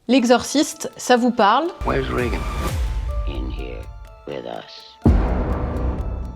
L'exorciste, ça vous parle? Where's Reagan? In here with us.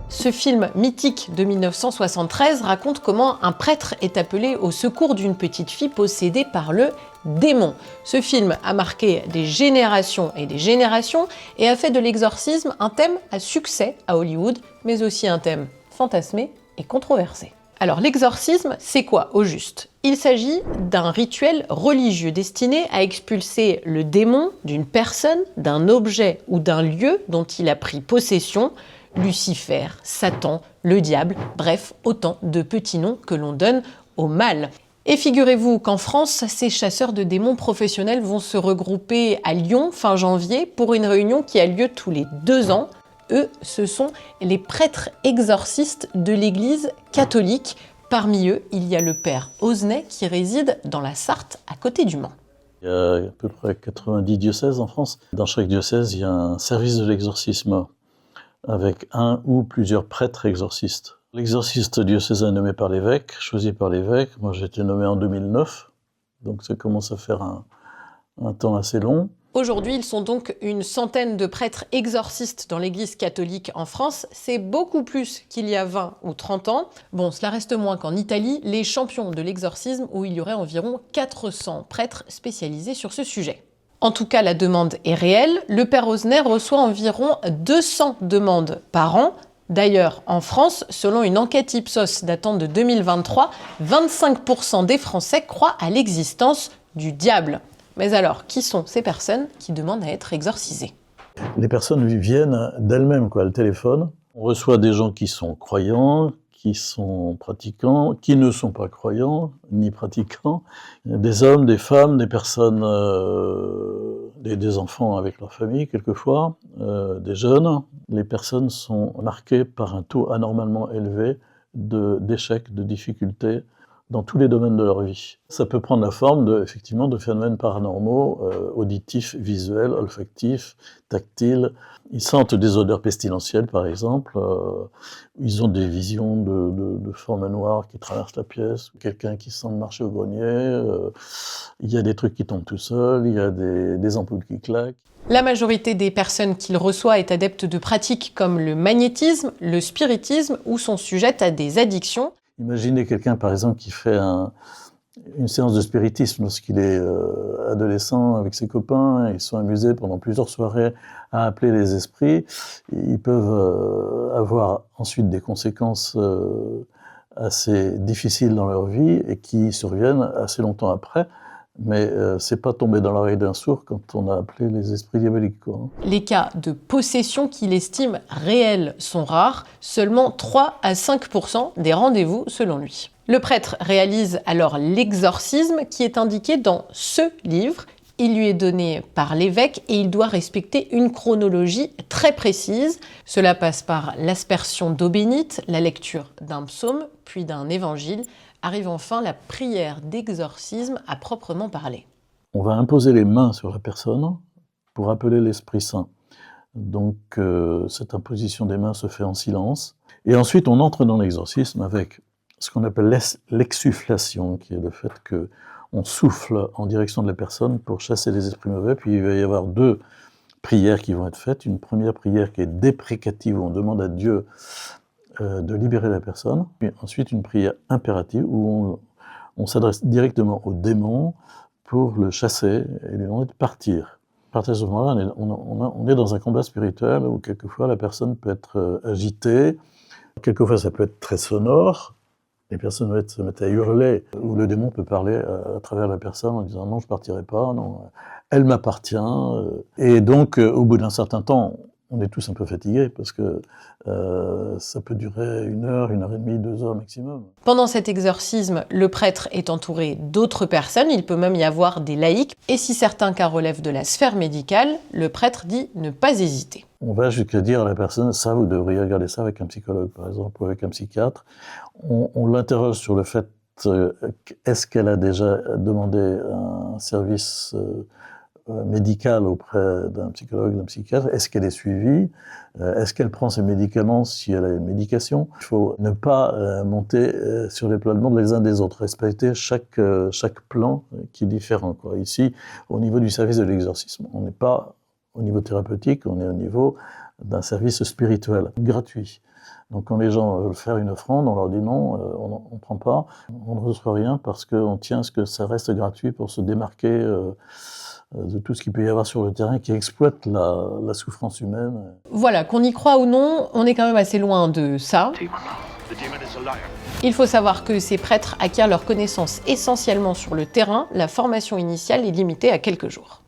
Ce film mythique de 1973 raconte comment un prêtre est appelé au secours d'une petite fille possédée par le démon. Ce film a marqué des générations et des générations et a fait de l'exorcisme un thème à succès à Hollywood, mais aussi un thème fantasmé et controversé. Alors l'exorcisme, c'est quoi au juste? Il s'agit d'un rituel religieux destiné à expulser le démon d'une personne, d'un objet ou d'un lieu dont il a pris possession, Lucifer, Satan, le diable, bref, autant de petits noms que l'on donne au mal. Et figurez-vous qu'en France, ces chasseurs de démons professionnels vont se regrouper à Lyon fin janvier pour une réunion qui a lieu tous les 2 ans. Eux, ce sont les prêtres exorcistes de l'Église catholique. Parmi eux, il y a le père Osnay qui réside dans la Sarthe, à côté du Mans. Il y a à peu près 90 diocèses en France. Dans chaque diocèse, il y a un service de l'exorcisme avec un ou plusieurs prêtres exorcistes. L'exorciste diocésain est nommé par l'évêque, choisi par l'évêque. Moi, j'ai été nommé en 2009, donc ça commence à faire un temps assez long. Aujourd'hui, ils sont donc une centaine de prêtres exorcistes dans l'Église catholique en France. C'est beaucoup plus qu'il y a 20 ou 30 ans. Bon, cela reste moins qu'en Italie, les champions de l'exorcisme, où il y aurait environ 400 prêtres spécialisés sur ce sujet. En tout cas, la demande est réelle. Le père Osner reçoit environ 200 demandes par an. D'ailleurs, en France, selon une enquête Ipsos datant de 2023, 25% des Français croient à l'existence du diable. Mais alors, qui sont ces personnes qui demandent à être exorcisées? Les personnes viennent d'elles-mêmes, elles téléphonent. On reçoit des gens qui sont croyants, qui sont pratiquants, qui ne sont pas croyants ni pratiquants, des hommes, des femmes, des personnes, des enfants avec leur famille quelquefois, des jeunes. Les personnes sont marquées par un taux anormalement élevé d'échecs, de difficultés dans tous les domaines de leur vie. Ça peut prendre la forme effectivement de phénomènes paranormaux, auditifs, visuels, olfactifs, tactiles. Ils sentent des odeurs pestilentielles, par exemple. Ils ont des visions de formes noires qui traversent la pièce. Quelqu'un qui sent marcher au grenier. Il y a des trucs qui tombent tout seuls. Il y a des ampoules qui claquent. La majorité des personnes qu'il reçoit est adepte de pratiques comme le magnétisme, le spiritisme ou sont sujettes à des addictions. Imaginez quelqu'un, par exemple, qui fait une séance de spiritisme lorsqu'il est adolescent avec ses copains. Ils sont amusés pendant plusieurs soirées à appeler les esprits. Ils peuvent avoir ensuite des conséquences assez difficiles dans leur vie et qui surviennent assez longtemps après. Mais c'est pas tombé dans l'oreille d'un sourd quand on a appelé les esprits diaboliques. Les cas de possession qu'il estime réels sont rares, seulement 3 à 5% des rendez-vous selon lui. Le prêtre réalise alors l'exorcisme qui est indiqué dans ce livre. Il lui est donné par l'évêque et il doit respecter une chronologie très précise. Cela passe par l'aspersion d'eau bénite, la lecture d'un psaume, puis d'un évangile. Arrive enfin la prière d'exorcisme à proprement parler. On va imposer les mains sur la personne pour appeler l'Esprit Saint. Donc cette imposition des mains se fait en silence. Et ensuite on entre dans l'exorcisme avec ce qu'on appelle l'exsufflation, qui est le fait qu'on souffle en direction de la personne pour chasser les esprits mauvais. Puis il va y avoir 2 prières qui vont être faites. Une première prière qui est déprécative, où on demande à Dieu de libérer la personne. Puis ensuite une prière impérative où on s'adresse directement au démon pour le chasser et lui demander de partir. À partir de ce moment-là, on est dans un combat spirituel où quelquefois la personne peut être agitée, quelquefois ça peut être très sonore, les personnes se mettent à hurler, ou le démon peut parler à travers la personne en disant « non, je partirai pas, non, elle m'appartient ». Et donc, au bout d'un certain temps, on est tous un peu fatigués parce que ça peut durer 1 heure, 1 heure et demie, 2 heures maximum. Pendant cet exorcisme, le prêtre est entouré d'autres personnes, il peut même y avoir des laïcs. Et si certains cas relèvent de la sphère médicale, le prêtre dit ne pas hésiter. On va jusqu'à dire à la personne, ça vous devriez regarder ça avec un psychologue par exemple, ou avec un psychiatre. On l'interroge sur le fait, est-ce qu'elle a déjà demandé un service médicale auprès d'un psychologue, d'un psychiatre, est-ce qu'elle est suivie? Est-ce qu'elle prend ses médicaments si elle a une médication? Il faut ne pas monter sur les plates-bandes les uns des autres, respecter chaque plan qui est différent, quoi. Ici, au niveau du service de l'exorcisme, on n'est pas au niveau thérapeutique, on est au niveau d'un service spirituel, gratuit. Donc quand les gens veulent faire une offrande, on leur dit non, on ne prend pas, on ne reçoit rien parce qu'on tient à ce que ça reste gratuit pour se démarquer de tout ce qu'il peut y avoir sur le terrain qui exploite la souffrance humaine. Voilà, qu'on y croit ou non, on est quand même assez loin de ça. Il faut savoir que ces prêtres acquièrent leurs connaissances essentiellement sur le terrain, la formation initiale est limitée à quelques jours.